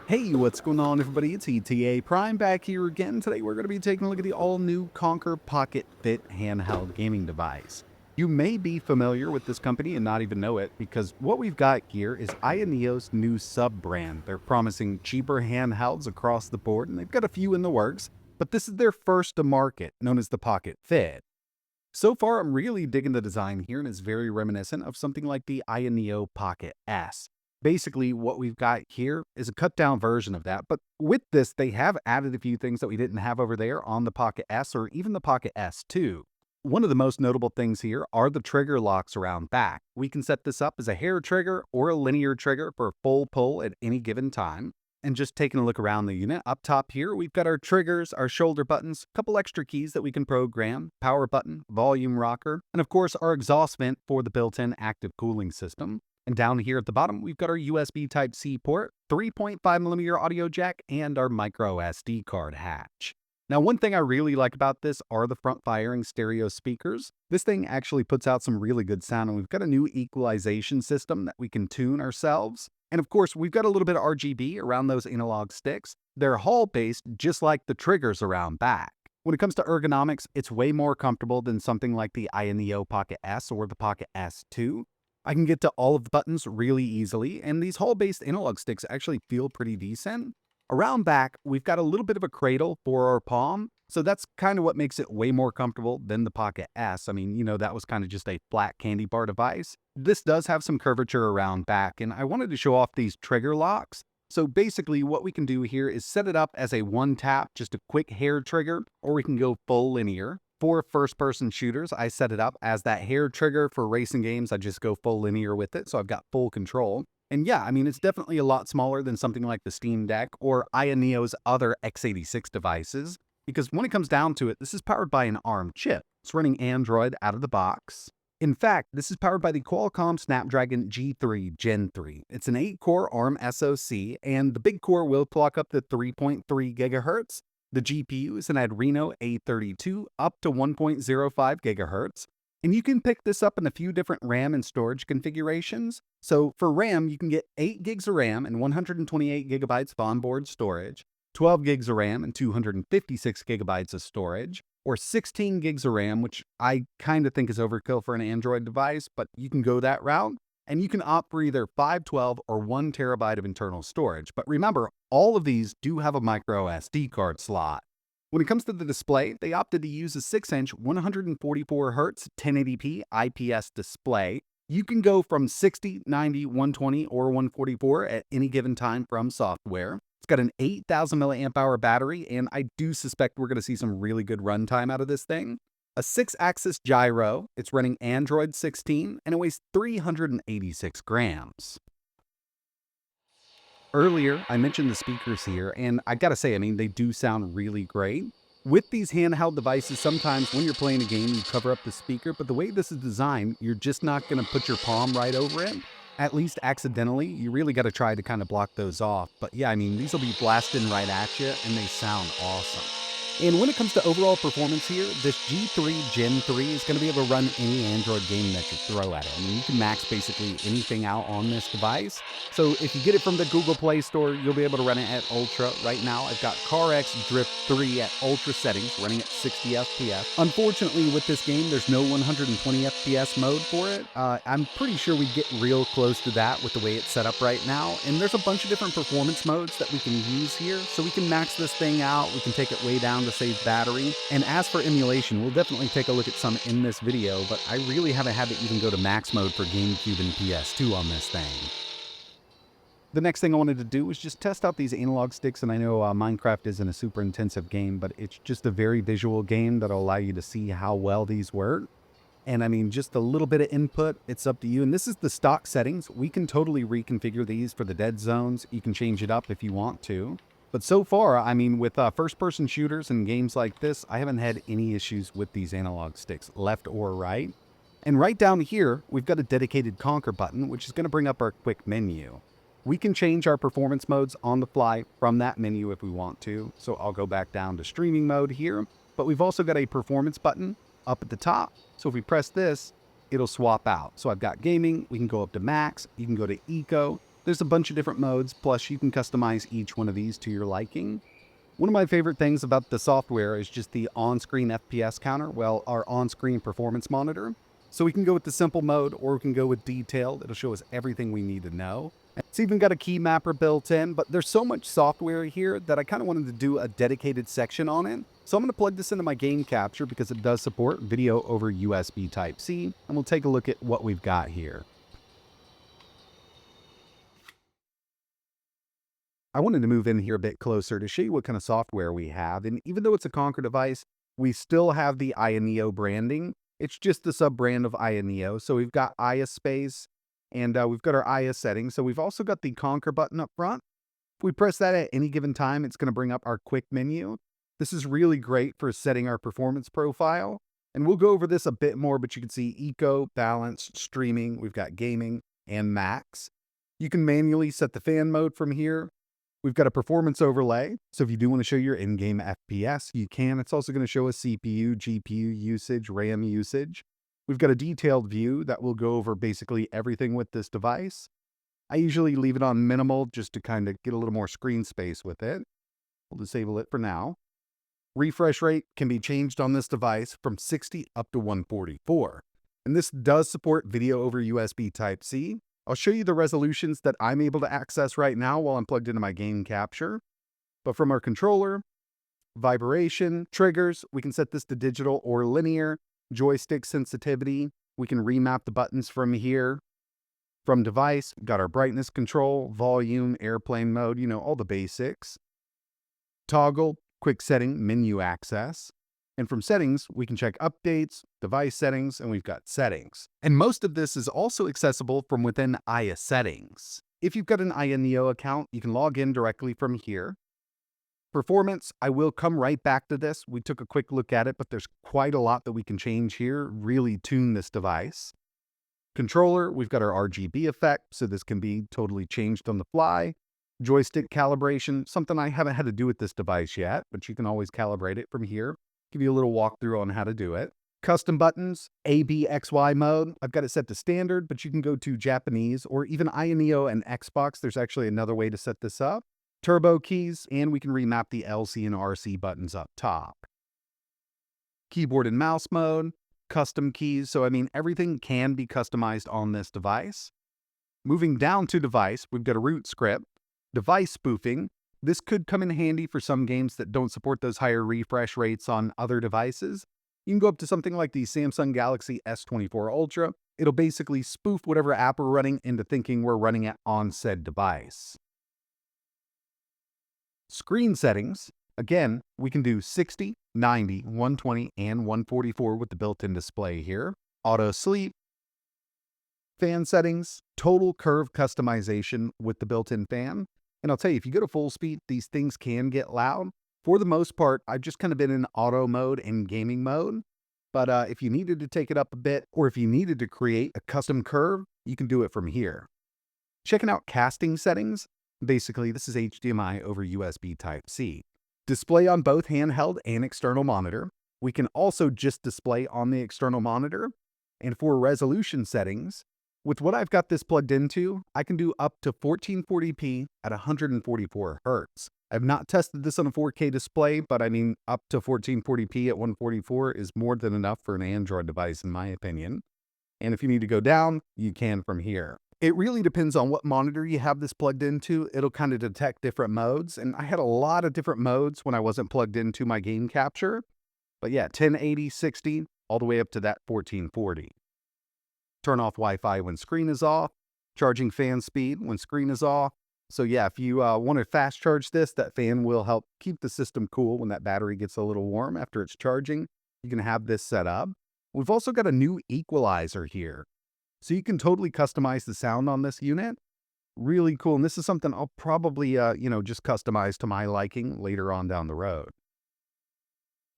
Hey, what's going on, everybody? It's ETA Prime back here again. Today we're going to be taking a look at the all-new KONKR Pocket Fit handheld gaming device. You may be familiar with this company and not even know it, because what we've got here is AYANEO's new sub-brand. They're promising cheaper handhelds across the board, and they've got a few in the works, but this is their first to market, known as the Pocket Fit. So far, I'm really digging the design here, and it's very reminiscent of something like the AYANEO Pocket S. Basically, what we've got here is a cut down version of that, but with this, they have added a few things that we didn't have over there on the Pocket S or even the Pocket S2. One of the most notable things here are the trigger locks around back. We can set this up as a hair trigger or a linear trigger for full pull at any given time. And just taking a look around the unit, up top here, we've got our triggers, our shoulder buttons, a couple extra keys that we can program, power button, volume rocker, and of course our exhaust vent for the built-in active cooling system. And down here at the bottom, we've got our USB Type-C port, 3.5mm audio jack, and our micro SD card hatch. Now, one thing I really like about this are the front-firing stereo speakers. This thing actually puts out some really good sound, and we've got a new equalization system that we can tune ourselves. And of course, we've got a little bit of RGB around those analog sticks. They're Hall-based, just like the triggers around back. When it comes to ergonomics, it's way more comfortable than something like the AYANEO Pocket S or the Pocket S2. I can get to all of the buttons really easily, and these Hall-based analog sticks actually feel pretty decent. Around back, we've got a little bit of a cradle for our palm, so that's kind of what makes it way more comfortable than the Pocket S. I mean, that was kind of just a flat candy bar device. This does have some curvature around back, and I wanted to show off these trigger locks. So basically what we can do here is set it up as a one tap, just a quick hair trigger, or we can go full linear. For first-person shooters, I set it up as that hair trigger. For racing games, I just go full linear with it, so I've got full control. And yeah, I mean, it's definitely a lot smaller than something like the Steam Deck or AYANEO's other x86 devices, because when it comes down to it, this is powered by an ARM chip. It's running Android out of the box. In fact, this is powered by the Qualcomm Snapdragon G3 Gen 3. It's an 8-core ARM SoC, and the big core will clock up to 3.3 GHz. The GPU is an Adreno A32 up to 1.05 GHz. And you can pick this up in a few different RAM and storage configurations. So for RAM, you can get 8 gigs of RAM and 128 gigabytes of onboard storage, 12 gigs of RAM and 256 gigabytes of storage, or 16 gigs of RAM, which I kind of think is overkill for an Android device, but you can go that route. And you can opt for either 512 or 1 terabyte of internal storage. But remember, all of these do have a micro SD card slot. When it comes to the display, they opted to use a 6-inch 144Hz 1080p IPS display. You can go from 60, 90, 120, or 144 at any given time from software. It's got an 8,000 milliamp hour battery, and I do suspect we're going to see some really good runtime out of this thing. A 6-axis gyro, it's running Android 16, and it weighs 386 grams. Earlier, I mentioned the speakers here, and I gotta say, I mean, they do sound really great. With these handheld devices, sometimes when you're playing a game, you cover up the speaker, but the way this is designed, you're just not gonna put your palm right over it, at least accidentally. You really gotta try to kind of block those off. But yeah, I mean, these will be blasting right at you, and they sound awesome. And when it comes to overall performance here, this G3 Gen 3 is going to be able to run any Android game that you throw at it. I mean, you can max basically anything out on this device. So if you get it from the Google Play Store, you'll be able to run it at Ultra. Right now, I've got CarX Drift 3 at Ultra settings, running at 60 FPS. Unfortunately, with this game, there's no 120 FPS mode for it. I'm pretty sure we get real close to that with the way it's set up right now. And there's a bunch of different performance modes that we can use here. So we can max this thing out. We can take it way down to save battery. And as for emulation, we'll definitely take a look at some in this video, but I really haven't had to even go to max mode for GameCube and PS2 on this thing. The next thing I wanted to do was just test out these analog sticks, and I know Minecraft isn't a super intensive game, but it's just a very visual game that'll allow you to see how well these work. And I mean, just a little bit of input, it's up to you. And this is the stock settings. We can totally reconfigure these for the dead zones. You can change it up if you want to. But so far, I mean, with first-person shooters and games like this, I haven't had any issues with these analog sticks, left or right. And right down here, we've got a dedicated KONKR button, which is going to bring up our quick menu. We can change our performance modes on the fly from that menu if we want to. So I'll go back down to streaming mode here. But we've also got a performance button up at the top. So if we press this, it'll swap out. So I've got gaming, we can go up to max, you can go to eco, There's a bunch of different modes, plus you can customize each one of these to your liking. One of my favorite things about the software is just the on-screen FPS counter, well, our on-screen performance monitor. So we can go with the simple mode or we can go with detailed. It'll show us everything we need to know. It's even got a key mapper built in, but there's so much software here that I kind of wanted to do a dedicated section on it. So I'm going to plug this into my game capture because it does support video over USB Type-C, and we'll take a look at what we've got here. I wanted to move in here a bit closer to show you what kind of software we have. And even though it's a KONKR device, we still have the AYANEO branding. It's just the sub-brand of AYANEO. So we've got AYA space and we've got our AYA settings. So we've also got the KONKR button up front. If we press that at any given time, it's going to bring up our quick menu. This is really great for setting our performance profile. And we'll go over this a bit more, but you can see eco, balanced, streaming. We've got gaming and max. You can manually set the fan mode from here. We've got a performance overlay, so if you do want to show your in-game FPS, you can. It's also going to show us CPU, GPU usage, RAM usage. We've got a detailed view that will go over basically everything with this device. I usually leave it on minimal just to kind of get a little more screen space with it. We'll disable it for now. Refresh rate can be changed on this device from 60 up to 144. And this does support video over USB Type-C. I'll show you the resolutions that I'm able to access right now while I'm plugged into my game capture. But from our controller, vibration, triggers, we can set this to digital or linear, joystick sensitivity. We can remap the buttons from here. From device, we've got our brightness control, volume, airplane mode, you know, all the basics. Toggle, quick setting, menu access. And from settings, we can check updates, device settings, and we've got settings. And most of this is also accessible from within AYA settings. If you've got an AYANEO account, you can log in directly from here. Performance, I will come right back to this. We took a quick look at it, but there's quite a lot that we can change here, really tune this device. Controller, we've got our RGB effect, so this can be totally changed on the fly. Joystick calibration, something I haven't had to do with this device yet, but you can always calibrate it from here. Give you a little walkthrough on how to do it. Custom buttons, ABXY mode. I've got it set to standard, but you can go to Japanese or even AYANEO and Xbox. There's actually another way to set this up. Turbo keys, and we can remap the LC and RC buttons up top. Keyboard and mouse mode, custom keys. So, I mean, everything can be customized on this device. Moving down to device, we've got a root script, device spoofing. This could come in handy for some games that don't support those higher refresh rates on other devices. You can go up to something like the Samsung Galaxy S24 Ultra. It'll basically spoof whatever app we're running into thinking we're running it on said device. Screen settings. Again, we can do 60, 90, 120, and 144 with the built-in display here. Auto sleep. Fan settings. Total curve customization with the built-in fan. And I'll tell you, if you go to full speed, these things can get loud. For the most part, I've just kind of been in auto mode and gaming mode. But if you needed to take it up a bit, or if you needed to create a custom curve, you can do it from here. Checking out casting settings. Basically, this is HDMI over USB Type-C. Display on both handheld and external monitor. We can also just display on the external monitor. And for resolution settings, with what I've got this plugged into, I can do up to 1440p at 144 Hz. I've not tested this on a 4K display, but I mean, up to 1440p at 144 is more than enough for an Android device, in my opinion. And if you need to go down, you can from here. It really depends on what monitor you have this plugged into. It'll kind of detect different modes. And I had a lot of different modes when I wasn't plugged into my game capture. But yeah, 1080, 60, all the way up to that 1440. Turn off Wi-Fi when screen is off, charging fan speed when screen is off. So yeah, if you want to fast charge this, that fan will help keep the system cool when that battery gets a little warm after it's charging. You can have this set up. We've also got a new equalizer here. So you can totally customize the sound on this unit. Really cool. And this is something I'll probably, just customize to my liking later on down the road.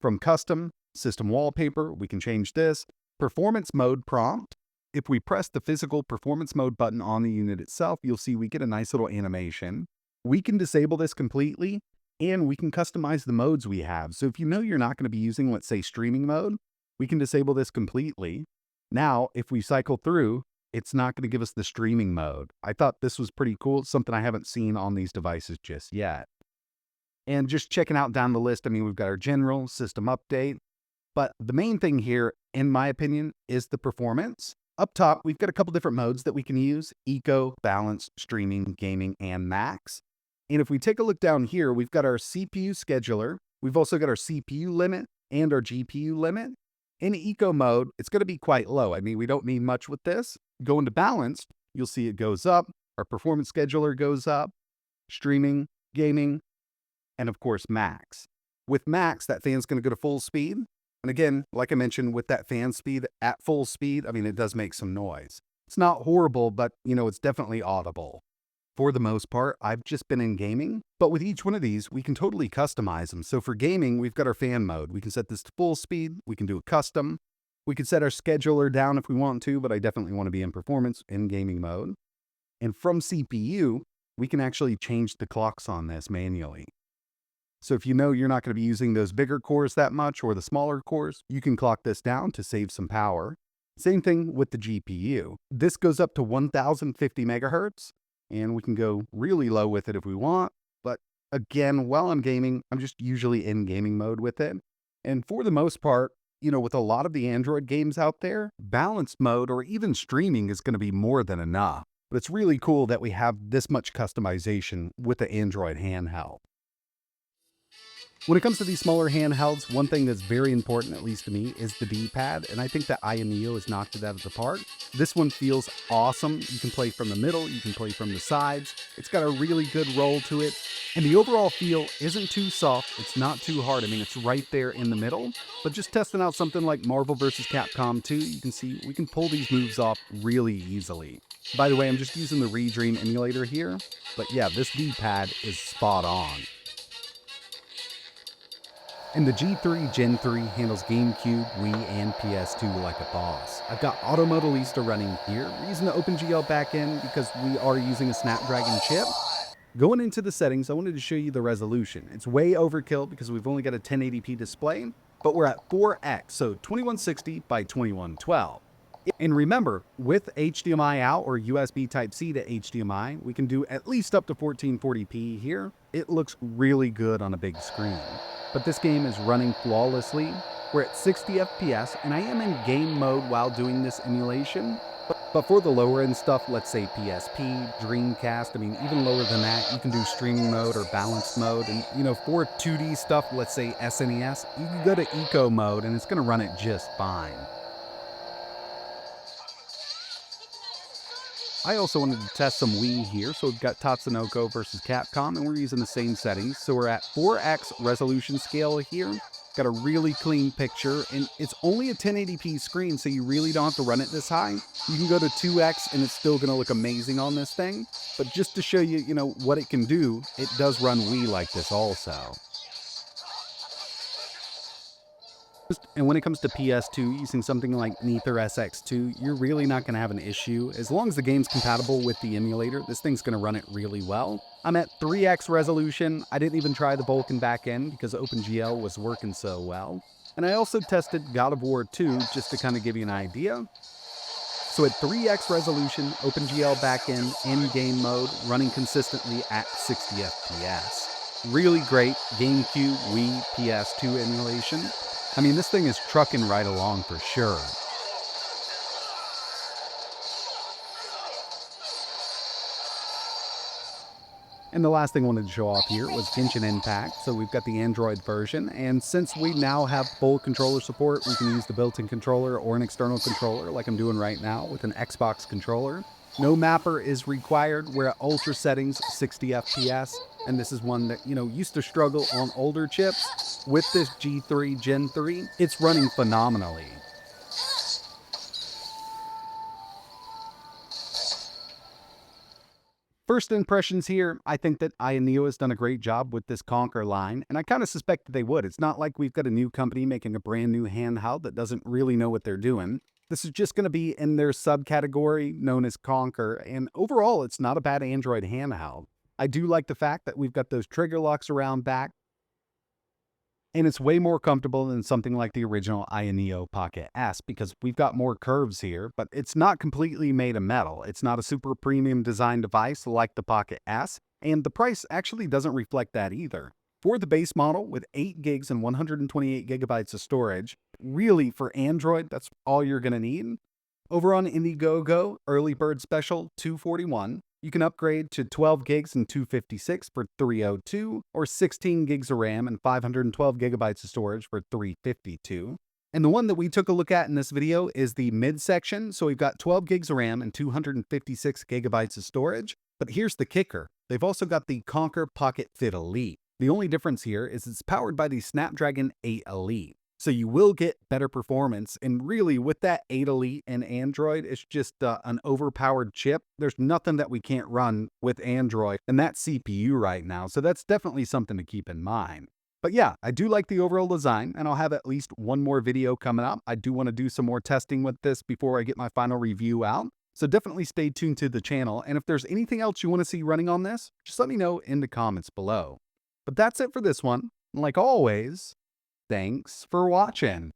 From custom, system wallpaper, we can change this. Performance mode prompt. If we press the physical performance mode button on the unit itself, you'll see we get a nice little animation. We can disable this completely, and we can customize the modes we have. So if you know you're not going to be using, let's say, streaming mode, we can disable this completely. Now, if we cycle through, it's not going to give us the streaming mode. I thought this was pretty cool. It's something I haven't seen on these devices just yet. And just checking out down the list, I mean, we've got our general system update, but the main thing here, in my opinion, is the performance. Up top, we've got a couple different modes that we can use: Eco, Balanced, Streaming, Gaming, and Max. And if we take a look down here, we've got our CPU scheduler. We've also got our CPU limit and our GPU limit. In Eco mode, it's going to be quite low. I mean, we don't need much with this. Go into Balanced, you'll see it goes up. Our performance scheduler goes up. Streaming, Gaming, and of course, Max. With Max, that fan's going to go to full speed. And again, like I mentioned, with that fan speed at full speed, I mean, it does make some noise. It's not horrible, but, it's definitely audible. For the most part, I've just been in gaming, but with each one of these, we can totally customize them. So for gaming, we've got our fan mode. We can set this to full speed. We can do a custom. We can set our scheduler down if we want to, but I definitely want to be in performance in gaming mode. And from CPU, we can actually change the clocks on this manually. So if you know you're not going to be using those bigger cores that much or the smaller cores, you can clock this down to save some power. Same thing with the GPU. This goes up to 1050 megahertz, and we can go really low with it if we want. But again, while I'm gaming, I'm just usually in gaming mode with it. And for the most part, with a lot of the Android games out there, balanced mode or even streaming is going to be more than enough. But it's really cool that we have this much customization with the Android handheld. When it comes to these smaller handhelds, one thing that's very important, at least to me, is the D-pad, and I think that AYANEO has knocked it out of the park. This one feels awesome. You can play from the middle, you can play from the sides. It's got a really good roll to it, and the overall feel isn't too soft, it's not too hard. I mean, it's right there in the middle, but just testing out something like Marvel vs. Capcom 2, you can see we can pull these moves off really easily. By the way, I'm just using the Redream emulator here, but yeah, this D-pad is spot on. And the G3 Gen 3 handles GameCube, Wii, and PS2 like a boss. I've got Auto Modellista running here. We're using the OpenGL backend because we are using a Snapdragon chip. Going into the settings, I wanted to show you the resolution. It's way overkill because we've only got a 1080p display, but we're at 4x, so 2160 by 2112. And remember, with HDMI out or USB Type-C to HDMI, we can do at least up to 1440p here. It looks really good on a big screen. But this game is running flawlessly. We're at 60 FPS, and I am in game mode while doing this emulation. But for the lower end stuff, let's say PSP, Dreamcast, I mean, even lower than that, you can do streaming mode or balanced mode. And, for 2D stuff, let's say SNES, you can go to Eco mode, and it's going to run it just fine. I also wanted to test some Wii here, so we've got Tatsunoko versus Capcom, and we're using the same settings. So we're at 4x resolution scale here. Got a really clean picture, and it's only a 1080p screen, so you really don't have to run it this high. You can go to 2x, and it's still going to look amazing on this thing. But just to show you, what it can do, it does run Wii like this also. And when it comes to PS2, using something like Nether SX2, you're really not going to have an issue. As long as the game's compatible with the emulator, this thing's going to run it really well. I'm at 3x resolution. I didn't even try the Vulkan backend because OpenGL was working so well. And I also tested God of War 2 just to kind of give you an idea. So at 3x resolution, OpenGL backend, in-game mode, running consistently at 60 FPS. Really great GameCube, Wii, PS2 emulation. I mean, this thing is trucking right along for sure. And the last thing I wanted to show off here was Genshin Impact. So we've got the Android version, and since we now have full controller support, we can use the built-in controller or an external controller like I'm doing right now with an Xbox controller. No mapper is required. We're at ultra settings, 60 FPS, and this is one that, used to struggle on older chips. With this G3 Gen 3, it's running phenomenally. First impressions here, I think that AYANEO has done a great job with this KONKR line, and I kind of suspect that they would. It's not like we've got a new company making a brand new handheld that doesn't really know what they're doing. This is just going to be in their subcategory known as KONKR, and overall, it's not a bad Android handheld. I do like the fact that we've got those trigger locks around back. And it's way more comfortable than something like the original AYANEO Pocket S because we've got more curves here, but it's not completely made of metal. It's not a super premium design device like the Pocket S, and the price actually doesn't reflect that either. For the base model with 8 gigs and 128 gigabytes of storage, really for Android, that's all you're going to need. Over on Indiegogo, early bird special 241, you can upgrade to 12 gigs and 256 for 302, or 16 gigs of RAM and 512 gigabytes of storage for 352. And the one that we took a look at in this video is the midsection, so we've got 12 gigs of RAM and 256 gigabytes of storage. But here's the kicker. They've also got the KONKR Pocket Fit Elite. The only difference here is it's powered by the Snapdragon 8 Elite. So you will get better performance, and really with that 8 Elite and Android, it's just an overpowered chip. There's nothing that we can't run with Android and that CPU right now, so that's definitely something to keep in mind. But yeah, I do like the overall design, and I'll have at least one more video coming up. I do want to do some more testing with this before I get my final review out, so definitely stay tuned to the channel, and if there's anything else you want to see running on this, just let me know in the comments below. But that's it for this one. Like always, thanks for watching.